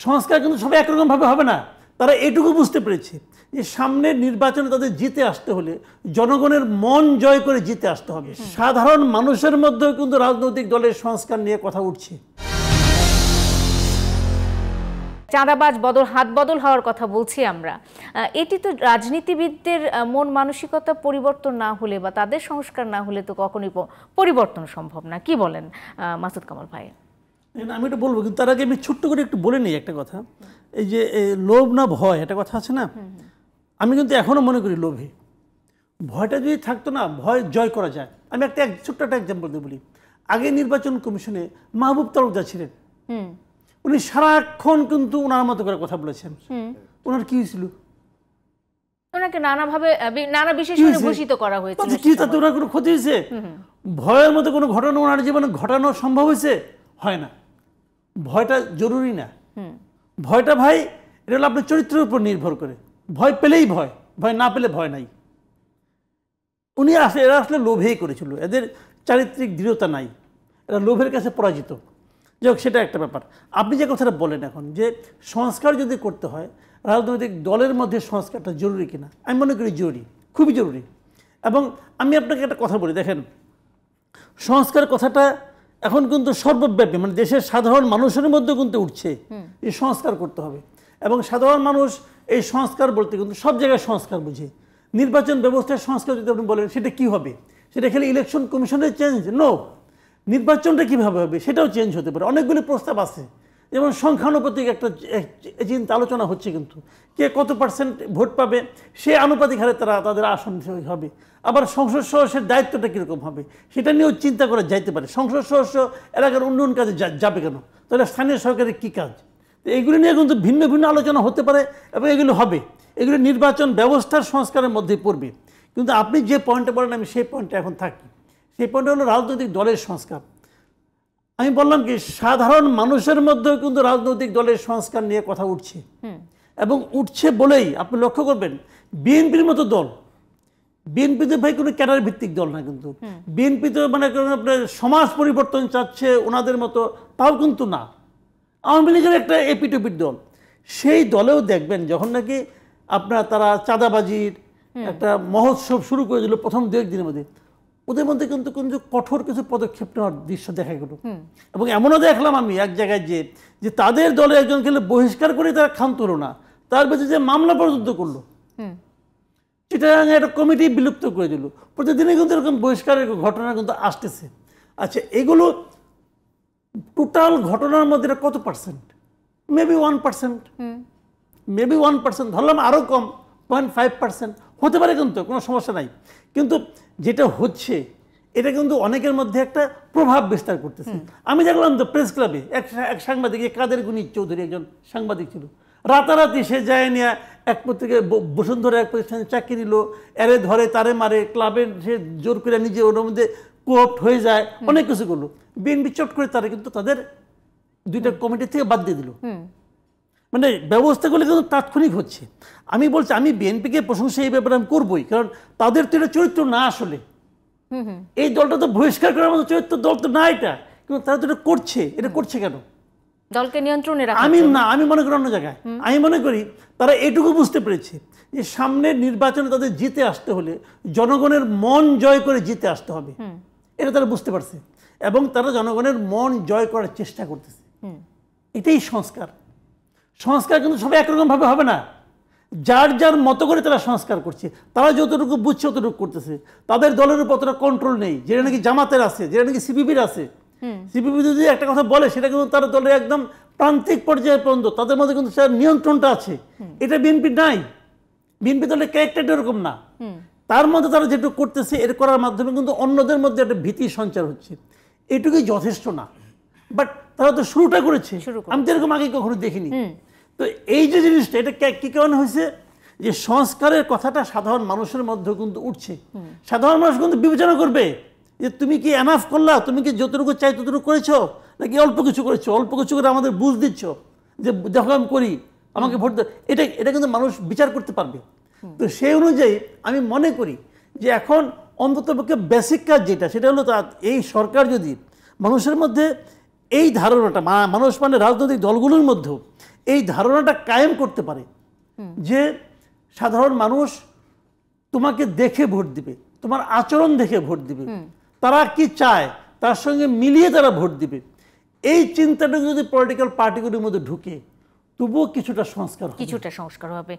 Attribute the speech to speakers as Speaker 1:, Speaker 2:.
Speaker 1: সংস্কার কিন্তু সবাই একরকমভাবে হবে না। তারা এটুকু বুঝতে পেরেছে যে সামনের নির্বাচনে তাদের জিতে আসতে হলে জনগণের মন জয় করে জিতে আসতে হবে। সাধারণ মানুষের মধ্যেও কিন্তু রাজনৈতিক দলের সংস্কার নিয়ে কথা উঠছে।
Speaker 2: চাঁদাবাজ বদল হাত বদল হওয়ার কথা বলছি আমরা, এটি তো রাজনীতিবিদদের মন মানসিকতা পরিবর্তন না হলে বা তাদের সংস্কার না হলে তো কখনোই পরিবর্তন সম্ভব না। কি বলেন মাসুদ কামাল ভাই?
Speaker 1: আমি এটা বলবো, কিন্তু তার আগে আমি ছোট্ট করে একটু বলে নিই একটা কথা। এই যে লোভ না ভয় একটা কথা আছে না, আমি কিন্তু এখনো মনে করি লোভে। ভয়টা যদি থাকতো না, ভয় জয় করা যায়। আমি একটা ছোট্ট একটা এক্সাম্পল দিয়ে বলি। আগে নির্বাচন কমিশনে মাহবুব তালুকদার ছিলেন, উনি সারাক্ষণ কিন্তু ওনার মতো করে কথা বলেছেন। ওনার কি হয়েছিল?
Speaker 2: ওনাকে নানাভাবে নানা বিশেষ করে ভূষিত করা হয়েছে।
Speaker 1: কি তাতে ওনার কোনো ক্ষতি হয়েছে? ভয়ের মতো কোনো ঘটনা ওনার জীবনে ঘটানো সম্ভব হয়েছে? হয় না। ভয়টা জরুরি না। ভয়টা ভাই এটা হলো আপনার চরিত্রের উপর নির্ভর করে। ভয় পেলেই ভয়, ভয় না পেলে ভয় নাই। এরা আসলে লোভেই করেছিল, এদের চারিত্রিক দৃঢ়তা নাই, এরা লোভের কাছে পরাজিত। যাই হোক, সেটা একটা ব্যাপার। আপনি যে কথাটা বলেন এখন যে সংস্কার যদি করতে হয়, রাজনৈতিক দলের মধ্যে সংস্কারটা জরুরি কিনা, আমি মনে করি জরুরি, খুবই জরুরি। এবং আমি আপনাকে একটা কথা বলি, দেখেন সংস্কার কথাটা এখন কিন্তু সর্বব্যাপী, মানে দেশের সাধারণ মানুষের মধ্যে কিন্তু উঠছে যে সংস্কার করতে হবে। এবং সাধারণ মানুষ এই সংস্কার বলতে কিন্তু সব জায়গায় সংস্কার বুঝে। নির্বাচন ব্যবস্থার সংস্কার যদি আপনি বলেন সেটা কি হবে, সেটা খেলে ইলেকশন কমিশনের চেঞ্জ? নো। নির্বাচনটা কীভাবে হবে সেটাও চেঞ্জ হতে পারে। অনেকগুলি প্রস্তাব আছে, যেমন সংখ্যানুপাতিক একটা চিন্তা আলোচনা হচ্ছে, কিন্তু কে কত পার্সেন্ট ভোট পাবে সে আনুপাতিক হারে তাদের আসন হবে। আবার সংসদ সদস্যের দায়িত্বটা কীরকম হবে সেটা নিয়েও চিন্তা করা যাইতে পারে। সংসদ সদস্য এলাকার উন্নয়ন কাজে যাবে কেন, তাহলে স্থানীয় সরকারের কী কাজ, তো এইগুলি নিয়ে কিন্তু ভিন্ন ভিন্ন আলোচনা হতে পারে এবং এগুলো হবে। এগুলো নির্বাচন ব্যবস্থার সংস্কারের মধ্যে পড়বে। কিন্তু আপনি যে পয়েন্টটা বলেন আমি সেই পয়েন্টে এখন থাকি। সেই পয়েন্টটা হলো রাজনৈতিক দলের সংস্কার। আমি বললাম কি, সাধারণ মানুষের মধ্যেও কিন্তু রাজনৈতিক দলের সংস্কার নিয়ে কথা উঠছে, এবং উঠছে বলেই আপনি লক্ষ্য করবেন বিএনপির মতো দল, বিএনপি তো ভাই কোনো ক্যাডার ভিত্তিক দল না, কিন্তু বিএনপি তো মানে আপনার সমাজ পরিবর্তন চাচ্ছে ওনাদের মতো, তাও কিন্তু না। আওয়ামী লীগের একটা এপিটোপির দল, সেই দলেও দেখবেন যখন নাকি আপনার তারা চাঁদাবাজির একটা মহোৎসব শুরু করে দিল প্রথম 2-1 দিনের মধ্যে, ওদের মধ্যে কিন্তু কিন্তু কঠোর কিছু পদক্ষেপ নেওয়ার দৃশ্য দেখা গেল। এবং এমনও দেখলাম আমি এক জায়গায় যে তাদের দলে একজন খেলে বহিষ্কার করে তারা ক্ষান্ত হলো না, তার বিরুদ্ধে যে মামলা পর্যন্ত করলো, সেটা একটা কমিটি বিলুপ্ত করে দিল। প্রতিদিনই কিন্তু এরকম বহিষ্কারের ঘটনা কিন্তু আসতেছে। আচ্ছা, এগুলো টোটাল ঘটনার মধ্যে কত পার্সেন্ট? মেবি 1%, মেবি 1%, ধরলাম আরও কম 0.5% হতে পারে, কিন্তু কোনো সমস্যা নাই। কিন্তু যেটা হচ্ছে এটা কিন্তু অনেকের মধ্যে একটা প্রভাব বিস্তার করতেছে। আমি দেখলাম তো প্রেস ক্লাবে এক সাংবাদিক, কাদের গুণী চৌধুরী একজন সাংবাদিক ছিল, রাতারাতি সে যায় নিয়ে এক পত্রিকায় বসুন্ধরা এক প্রতিষ্ঠানে চাকরি নিল, এরে ধরে তারে মারে, ক্লাবের সে জোর করে নিজে ওর মধ্যে কোঅপ্ট হয়ে যায়, অনেক কিছু করলো। বিএনপি চট করে তারা কিন্তু তাদের 2টা কমিটি থেকে বাদ দিয়ে দিল। মানে ব্যবস্থাগুলো কিন্তু তাৎক্ষণিক হচ্ছে। আমি বলছি, আমি বিএনপিকে প্রশংসা এই ব্যাপারে আমি করবোই, কারণ তাদের তো এটা চরিত্র না। আসলে এই দলটা তো বহিষ্কার করার মতো চরিত্র দল তো না এটা, কিন্তু তারা তো এটা করছে। এটা করছে কেন?
Speaker 2: দলকে নিয়ন্ত্রণে রাখা।
Speaker 1: আমি মনে করি অন্য জায়গায়, আমি মনে করি তারা এটুকু বুঝতে পেরেছে যে সামনের নির্বাচনে তাদের জিতে আসতে হলে জনগণের মন জয় করে জিতে আসতে হবে। এটা তারা বুঝতে পারছে এবং তারা জনগণের মন জয় করার চেষ্টা করতেছে। এটাই সংস্কার। সংস্কার কিন্তু সবাই একরকমভাবে হবে না, যার যার মতো করে তারা সংস্কার করছে। তারা যতটুকু বুঝছে ততটুকু করতেছে। তাদের দলের উপর অতটা কন্ট্রোল নেই, যেটা নাকি জামাতের আছে, যেটা নাকি সিপিবির আছে। সিপিবি যদি একটা কথা বলে সেটা কিন্তু তার দলের একদম প্রান্তিক পর্যায়ে পর্যন্ত তাদের মধ্যে কিন্তু নিয়ন্ত্রণটা আছে। এটা বিএনপি নাই। বিএনপি দলের ক্যারেক্টারটা এরকম না। তার মধ্যে তারা যেটুকু করতেছে, এর করার মাধ্যমে কিন্তু অন্যদের মধ্যে একটা ভীতি সঞ্চার হচ্ছে। এটুকুই যথেষ্ট না, বাট তারা তো শুরুটা করেছে। আমি তো এরকম আগে কখনো দেখিনি। তো এই যে জিনিসটা, এটা কি কারণে হয়েছে, যে সংস্কারের কথাটা সাধারণ মানুষের মধ্যে কিন্তু উঠছে। সাধারণ মানুষ কিন্তু বিবেচনা করবে যে তুমি কি এনাফ করলা, তুমি কি যতটুকু চাই ততটুকু করেছো, নাকি অল্প কিছু করেছো, অল্প কিছু করে আমাদের বুঝ দিচ্ছ যে দেখো আমি করি, আমাকে ভোট দাও। এটা কিন্তু মানুষ বিচার করতে পারবে। তো সেই অনুযায়ী আমি মনে করি যে এখন অন্ততপক্ষে বেসিক কাজ যেটা, সেটা হলো এই সরকার যদি মানুষের মধ্যে এই ধারণাটা, মানুষ মানে রাজনৈতিক দলগুলোর মধ্যেও এই ধারণাটা কায়েম করতে পারে যে সাধারণ মানুষ তোমাকে দেখে ভোট দিবে, তোমার আচরণ দেখে ভোট দিবে, তারা কি চায় তার সঙ্গে মিলিয়ে তারা ভোট দিবে, এই চিন্তাটা যদি পলিটিক্যাল পার্টিগুলির মধ্যে ঢুকে তবুও কিছুটা সংস্কার হবে।
Speaker 2: কিছুটা সংস্কার হবে।